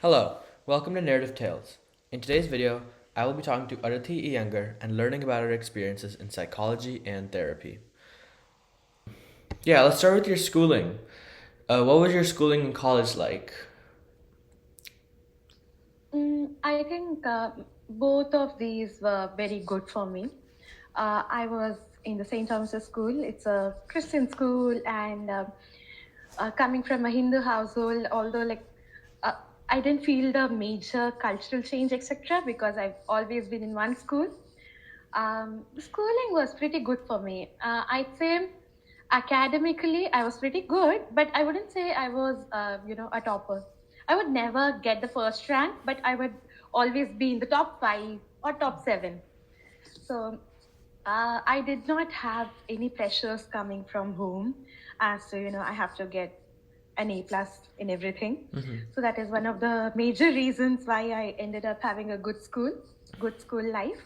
Hello, welcome to Narrative Tales. In today's video, I will be talking to Aarthy Iyengar and learning about her experiences in psychology and therapy. Yeah, let's start with your schooling. What was your schooling in college like? I think both of these were very good for me. I was in the St. Thomas's School. It's a Christian school, and coming from a Hindu household, although uh, I didn't feel the major cultural change, etc., because I've always been in one school. The schooling was pretty good for me. I'd say academically I was pretty good, but I wouldn't say I was, a topper. I would never get the first rank, but I would always be in the top five or top seven. So I did not have any pressures coming from home as to, I have to get an A plus in everything. So that is one of the major reasons why I ended up having a good school life.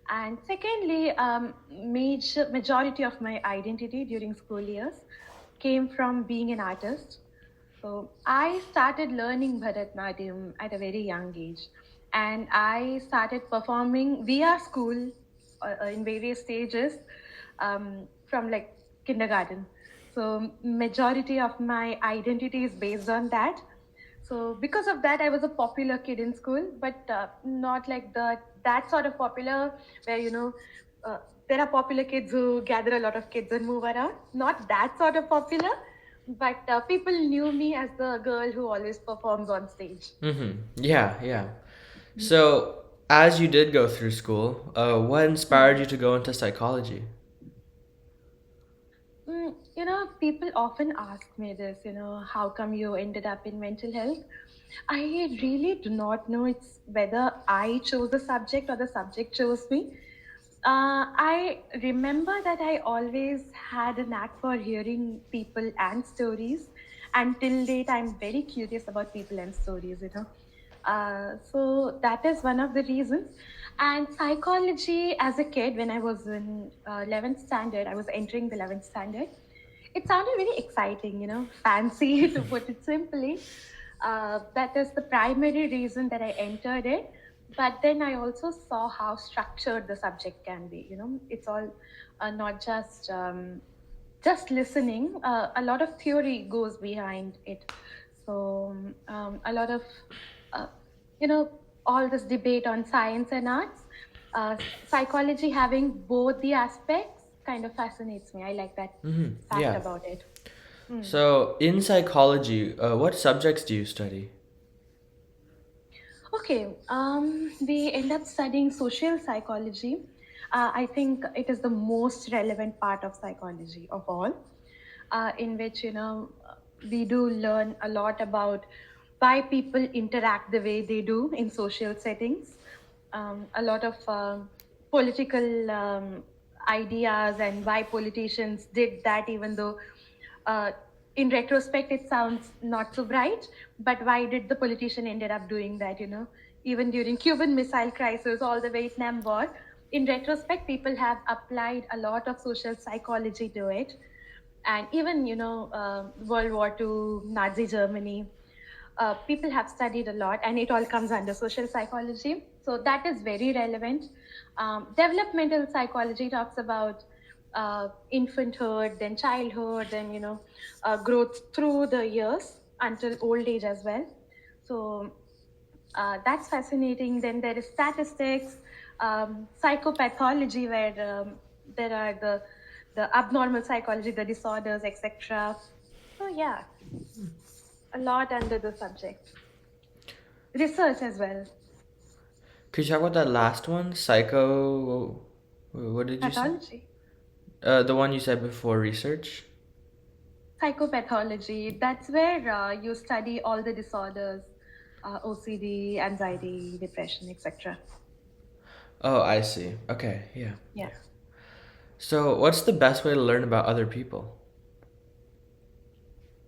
And secondly, majority of my identity during school years came from being an artist. So I started learning Bharatanatyam at a very young age, and I started performing via school in various stages from like kindergarten. So majority of my identity is based on that. So because of that, I was a popular kid in school, but not like that sort of popular where uh, there are popular kids who gather a lot of kids and move around. Not that sort of popular, but people knew me as the girl who always performs on stage. Yeah. So, as you did go through school, what inspired Hmm. you to go into psychology? People often ask me this, how come you ended up in mental health? I really do not know it's whether I chose the subject or the subject chose me. I remember that I always had a knack for hearing people and stories. Until date, I'm very curious about people and stories. So that is one of the reasons. And psychology as a kid, when I was in 11th standard, I was entering the 11th standard. It sounded very exciting, fancy to put it simply. That is the primary reason that I entered it. But then I also saw how structured the subject can be. It's all not just listening. A lot of theory goes behind it. So a lot of uh, you know all this debate on science and arts, uh, psychology having both the aspects kind of fascinates me. I like that fact Yeah. about it. Hmm. So, in psychology, what subjects do you study? Okay, we end up studying social psychology. I think it is the most relevant part of psychology of all, in which we do learn a lot about why people interact the way they do in social settings. A lot of political ideas and why politicians did that, even though uh, in retrospect it sounds not so bright, but why did the politician ended up doing that, even during Cuban Missile Crisis, all the Vietnam War. In retrospect, people have applied a lot of social psychology to it. And even World War II, Nazi Germany, people have studied a lot, and it all comes under social psychology. So that is very relevant. Developmental psychology talks about infanthood, then childhood, then growth through the years until old age as well. So that's fascinating. Then there is statistics, psychopathology, where there are the abnormal psychology, the disorders, etc. So yeah, a lot under the subject. Research as well. Could you talk about that last one? Psycho. What did you say? Pathology. The one you said before research? Psychopathology. That's where you study all the disorders, OCD, anxiety, depression, etc. Oh, I see. Okay, yeah. Yeah. So, what's the best way to learn about other people?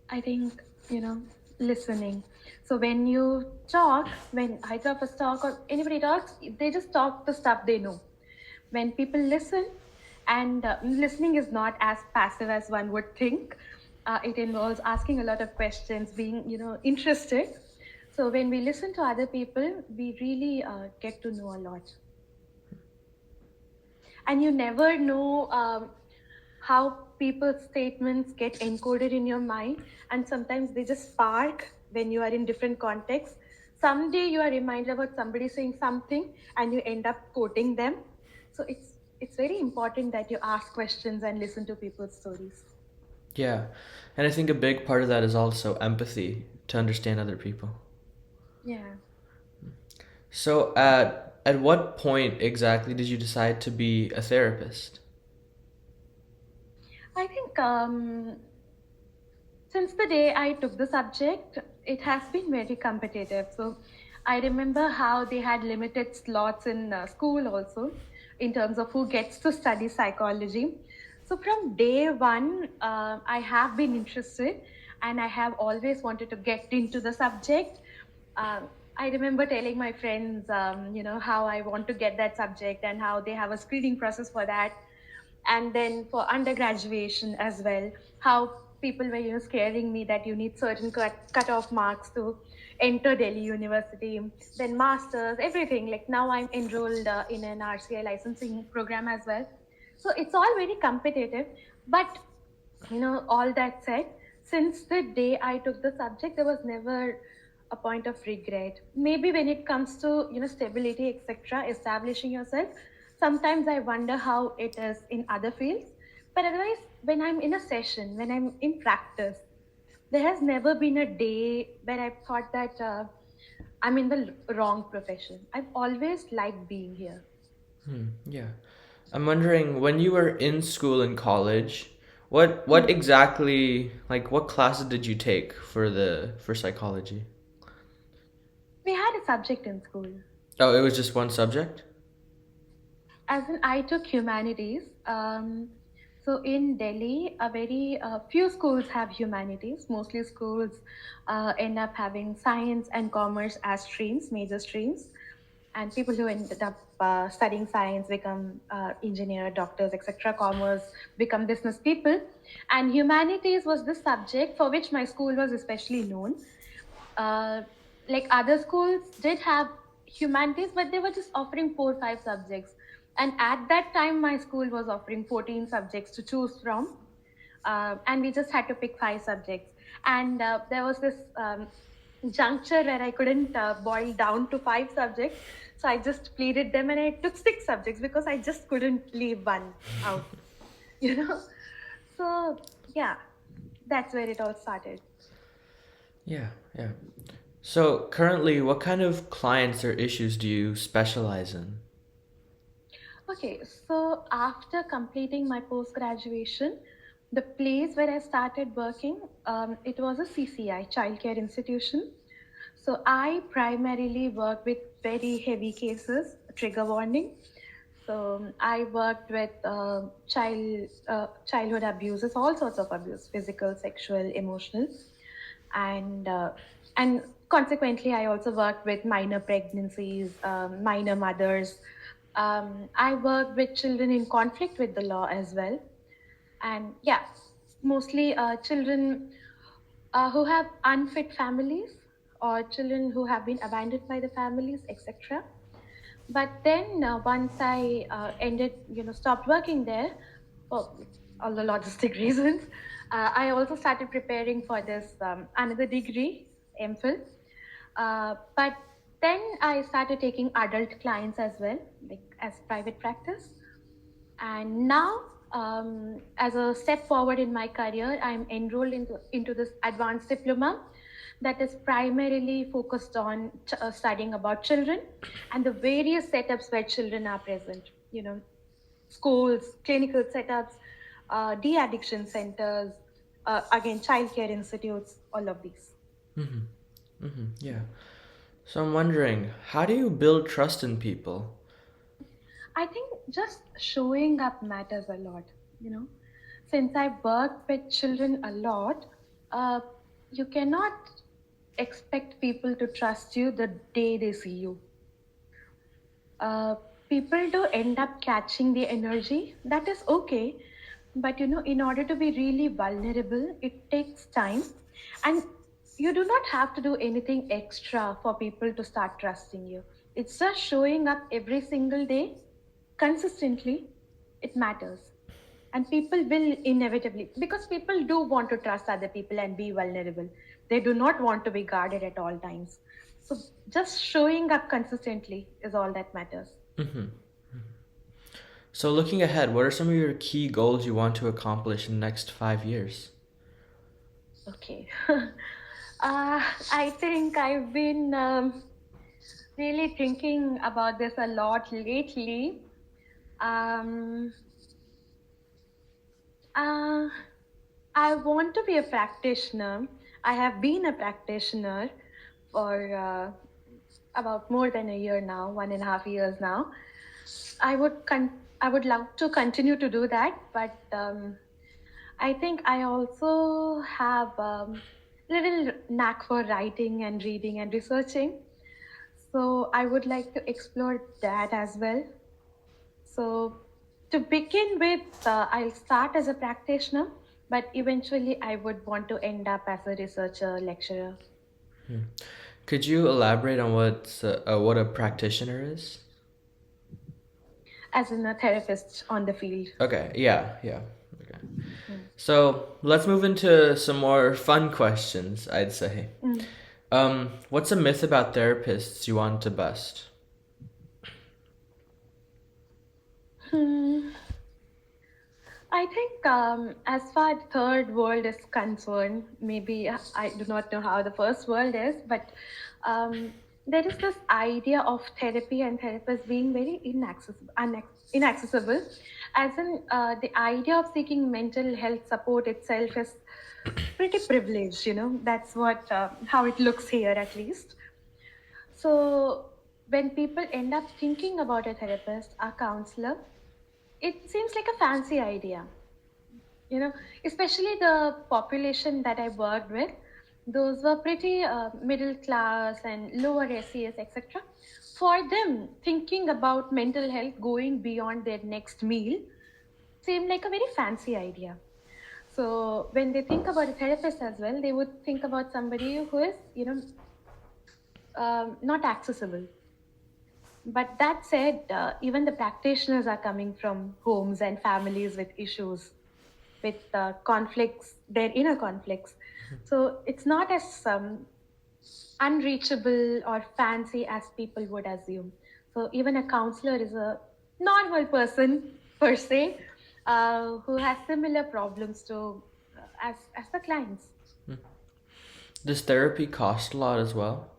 I think, listening. So when you talk, when either of us talk or anybody talks, they just talk the stuff they know. When people listen, and listening is not as passive as one would think. It involves asking a lot of questions, being, interested. So when we listen to other people, we really get to know a lot. And you never know how people's statements get encoded in your mind, and sometimes they just spark when you are in different contexts. Someday you are reminded about somebody saying something and you end up quoting them. So it's very important that you ask questions and listen to people's stories. Yeah, and I think a big part of that is also empathy to understand other people. Yeah. So at what point exactly did you decide to be a therapist? I think since the day I took the subject, it has been very competitive. So I remember how they had limited slots in school also in terms of who gets to study psychology. So from day one, I have been interested and I have always wanted to get into the subject. I remember telling my friends, how I want to get that subject and how they have a screening process for that, and then for undergraduation as well, how people were scaring me that you need certain cut-off marks to enter Delhi University, then masters, everything. Like now I'm enrolled in an RCI licensing program as well. So it's all very competitive. But all that said, since the day I took the subject, there was never a point of regret. Maybe when it comes to stability, etc., establishing yourself, sometimes I wonder how it is in other fields. But otherwise, when I'm in a session, when I'm in practice, there has never been a day where I've thought that I'm in the wrong profession. I've always liked being here. Yeah. I'm wondering when you were in school and college, what exactly like what classes did you take for psychology? We had a subject in school. Oh, it was just one subject? As in, I took humanities. So in Delhi, a very few schools have humanities. Mostly schools end up having science and commerce as streams, major streams. And people who ended up studying science become engineer, doctors, etc. Commerce become business people. And humanities was the subject for which my school was especially known. uh, like other schools did have humanities, but they were just offering 4 5 subjects, and at that time my school was offering 14 subjects to choose from. And we just had to pick 5 subjects, and there was this juncture where I couldn't boil down to 5 subjects, so I just pleaded them and I took 6 subjects because I just couldn't leave one out. you know so yeah, that's where it all started. Yeah, yeah. So currently, what kind of clients or issues do you specialize in? Okay, so after completing my post graduation, the place where I started working, it was a CCI, childcare institution. So I primarily work with very heavy cases, trigger warning. So I worked with childhood abuses, all sorts of abuse, physical, sexual, emotional, and and consequently, I also worked with minor pregnancies, minor mothers. I worked with children in conflict with the law as well, and yeah, mostly children who have unfit families or children who have been abandoned by the families, etc. But then once I stopped working there for all the logistic reasons, I also started preparing for this another degree, MPhil. But then I started taking adult clients as well, like as private practice. And now, as a step forward in my career, I'm enrolled into this advanced diploma that is primarily focused on studying about children and the various setups where children are present. Schools, clinical setups, de-addiction centers, again, childcare institutes, all of these. Yeah. So I'm wondering, how do you build trust in people? I think just showing up matters a lot. You know, since I work with children a lot, uh, you cannot expect people to trust you the day they see you. Uh, People do end up catching the energy. That is okay, but in order to be really vulnerable, it takes time, and you do not have to do anything extra for people to start trusting you. It's just showing up every single day consistently. It matters. And people will inevitably, because people do want to trust other people and be vulnerable. They do not want to be guarded at all times. So just showing up consistently is all that matters. So, looking ahead, what are some of your key goals you want to accomplish in the next 5 years? Okay. I think I've been really thinking about this a lot lately. Um, uh, I want to be a practitioner. I have been a practitioner for about more than a year now, 1.5 years now. I would love to continue to do that, but I think I also have little knack for writing and reading and researching. So I would like to explore that as well. So to begin with, I'll start as a practitioner, but eventually I would want to end up as a researcher, lecturer, Could you elaborate on what a practitioner is? as in a therapist on the field. Okay, yeah, yeah. Okay. Mm. So let's move into some more fun questions, I'd say. Mm. What's a myth about therapists you want to bust? Hmm. I think, as far as third world is concerned, maybe I do not know how the first world is, but um, there is this idea of therapy and therapists being very inaccessible. As in, the idea of seeking mental health support itself is pretty privileged. That's what how it looks here, at least. So when people end up thinking about a therapist, a counselor, it seems like a fancy idea, you know especially the population that I worked with. Those were pretty middle class and lower SES, etc. For them, thinking about mental health going beyond their next meal seemed like a very fancy idea. So when they think about a therapist as well, they would think about somebody who is not accessible. But that said, even the practitioners are coming from homes and families with issues, with conflicts, their inner conflicts. So it's not as unreachable or fancy as people would assume. So even a counselor is a normal person per se, who has similar problems to as the clients. Does therapy cost a lot as well?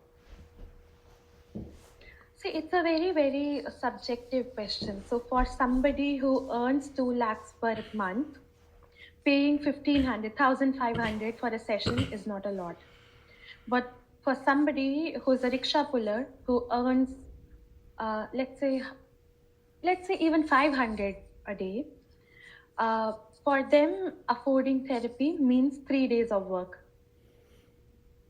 See, it's a very, very subjective question. So for somebody who earns 2 lakhs per month, paying 1,500, 1,500 for a session is not a lot. But for somebody who's a rickshaw puller who earns, uh, let's say, let's say even 500 a day, uh, for them, affording therapy means 3 days of work.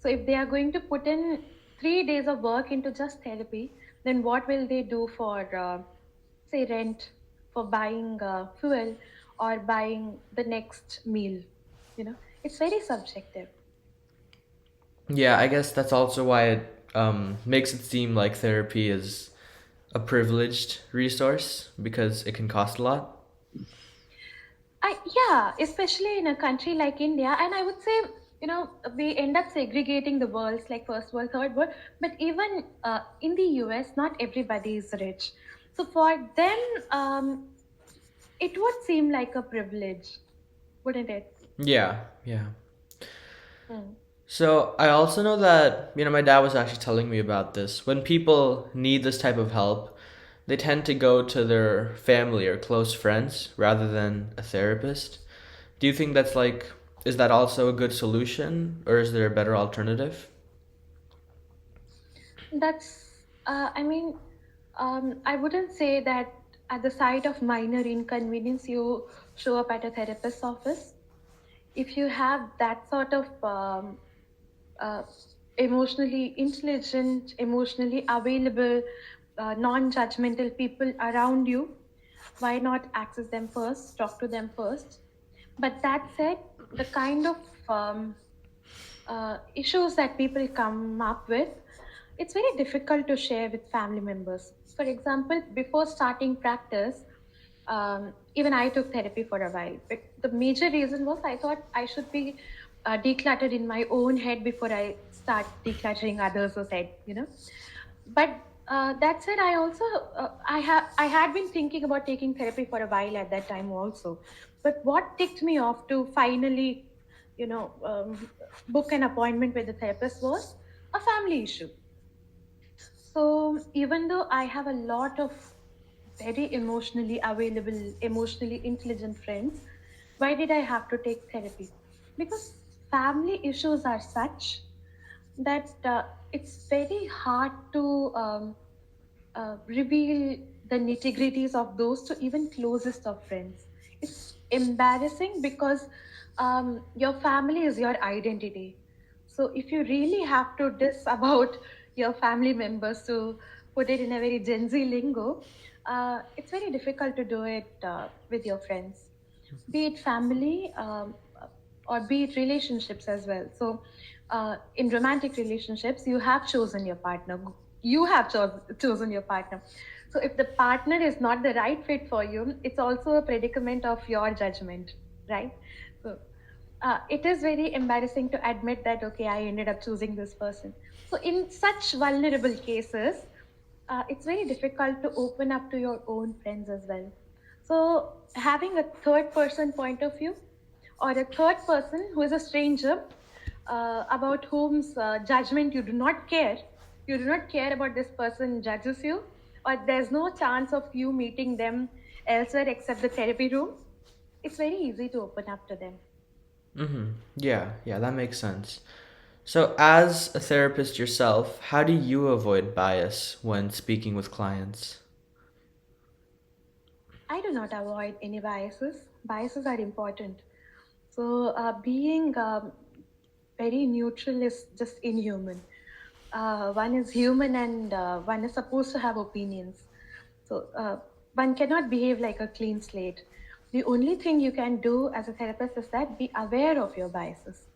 So if they are going to put in 3 days of work into just therapy, then what will they do for, say, rent, for buying fuel, or buying the next meal? It's very subjective. Yeah, I guess that's also why it makes it seem like therapy is a privileged resource because it can cost a lot. Yeah, especially in a country like India, and I would say, we end up segregating the worlds like first world, third world. But even in the US, not everybody is rich. So for them, it would seem like a privilege, wouldn't it? Yeah, yeah. Hmm. So I also know that, my dad was actually telling me about this. When people need this type of help, they tend to go to their family or close friends rather than a therapist. Do you think is that also a good solution or is there a better alternative? I mean, I wouldn't say that at the sight of minor inconvenience, you show up at a therapist's office. If you have that sort of uh, emotionally intelligent, emotionally available, non-judgmental people around you, why not access them first, talk to them first? But that said, the kind of um, issues that people come up with, it's very difficult to share with family members. For example, before starting practice, even I took therapy for a while. But the major reason was I thought I should be decluttered in my own head before I start decluttering others' head, But that said, I also I had been thinking about taking therapy for a while at that time also. But what ticked me off to finally, book an appointment with the therapist was a family issue. So even though I have a lot of very emotionally available, emotionally intelligent friends, why did I have to take therapy? Because family issues are such that it's very hard to reveal the nitty gritties of those to even closest of friends. It's embarrassing because your family is your identity. So if you really have to diss about your family members, to put it in a very Gen Z lingo, it's very difficult to do it with your friends, be it family, or be it relationships as well. So, in romantic relationships, you have chosen your partner. You have chosen your partner. So, if the partner is not the right fit for you, it's also a predicament of your judgment, right? So, it is very embarrassing to admit that, okay, I ended up choosing this person. So, in such vulnerable cases, it's very difficult to open up to your own friends as well. So, having a third person point of view, or a third person who is a stranger, about whom's judgment you do not care about this person judges you, or there's no chance of you meeting them elsewhere except the therapy room, it's very easy to open up to them. Mm-hmm. Yeah, that makes sense. So, as a therapist yourself, how do you avoid bias when speaking with clients? I do not avoid any biases. Biases are important. So, being very neutral is just inhuman. One is human, and one is supposed to have opinions. So, one cannot behave like a clean slate. The only thing you can do as a therapist is that be aware of your biases.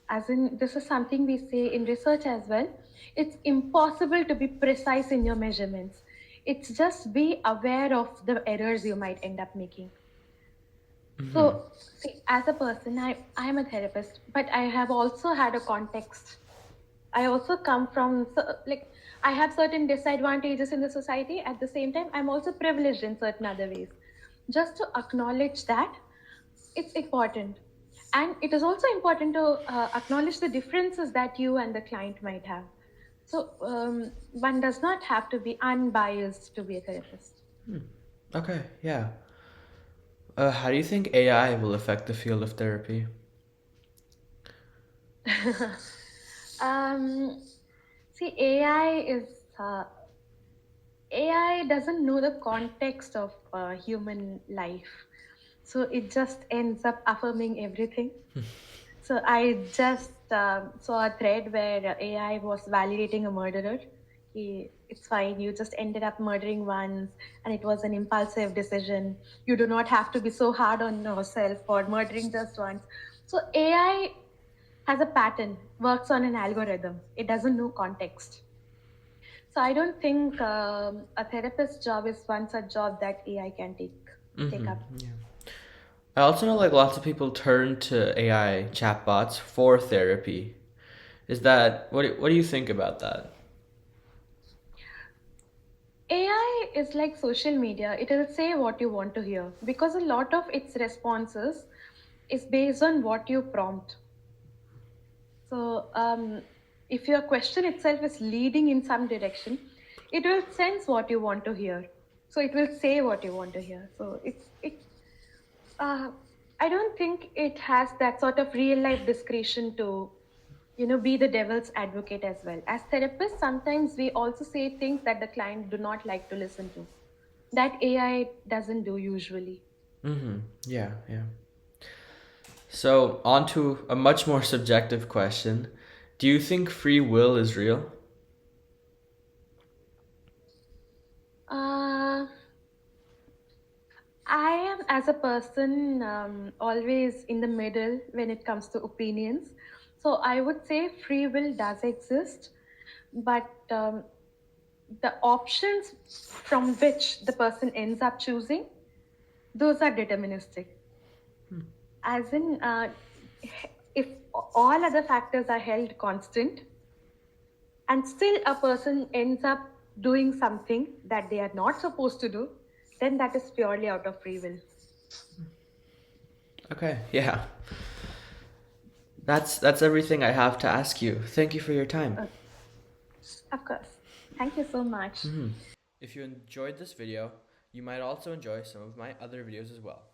As in, this is something we say in research as well. It's impossible to be precise in your measurements. It's just be aware of the errors you might end up making. Mm-hmm. So, see, as a person, I am a therapist, but I have also had a context. I also come from, like, I have certain disadvantages in the society. At the same time, I'm also privileged in certain other ways. Just to acknowledge that, it's important. And it is also important to acknowledge the differences that you and the client might have. So, one does not have to be unbiased to be a therapist. Okay, yeah. How do you think AI will affect the field of therapy? um, See, AI doesn't know the context of human life, so it just ends up affirming everything. So I just saw a thread where AI was validating a murderer. It's fine. You just ended up murdering once, and it was an impulsive decision. You do not have to be so hard on yourself for murdering just once. So AI has a pattern, works on an algorithm. It doesn't know context. So I don't think a therapist's job is one such job that AI can take Mm-hmm. up. Yeah. I also know like lots of people turn to AI chatbots for therapy. Is that what do you think about that? AI is like social media. It will say what you want to hear because a lot of its responses is based on what you prompt. So if your question itself is leading in some direction, it will sense what you want to hear. So it will say what you want to hear. So uh, I don't think it has that sort of real life discretion to, be the devil's advocate as well. As therapists, sometimes we also say things that the client do not like to listen to. That AI doesn't do usually. Mm-hmm. Yeah. So, on to a much more subjective question. Do you think free will is real? Uh, I am, as a person, always in the middle when it comes to opinions. So I would say free will does exist, but the options from which the person ends up choosing, those are deterministic. As in, if all other factors are held constant, and still a person ends up doing something that they are not supposed to do, then that is purely out of free will. Okay, yeah. That's everything I have to ask you. Thank you for your time. Okay. Of course. Thank you so much. If you enjoyed this video, you might also enjoy some of my other videos as well.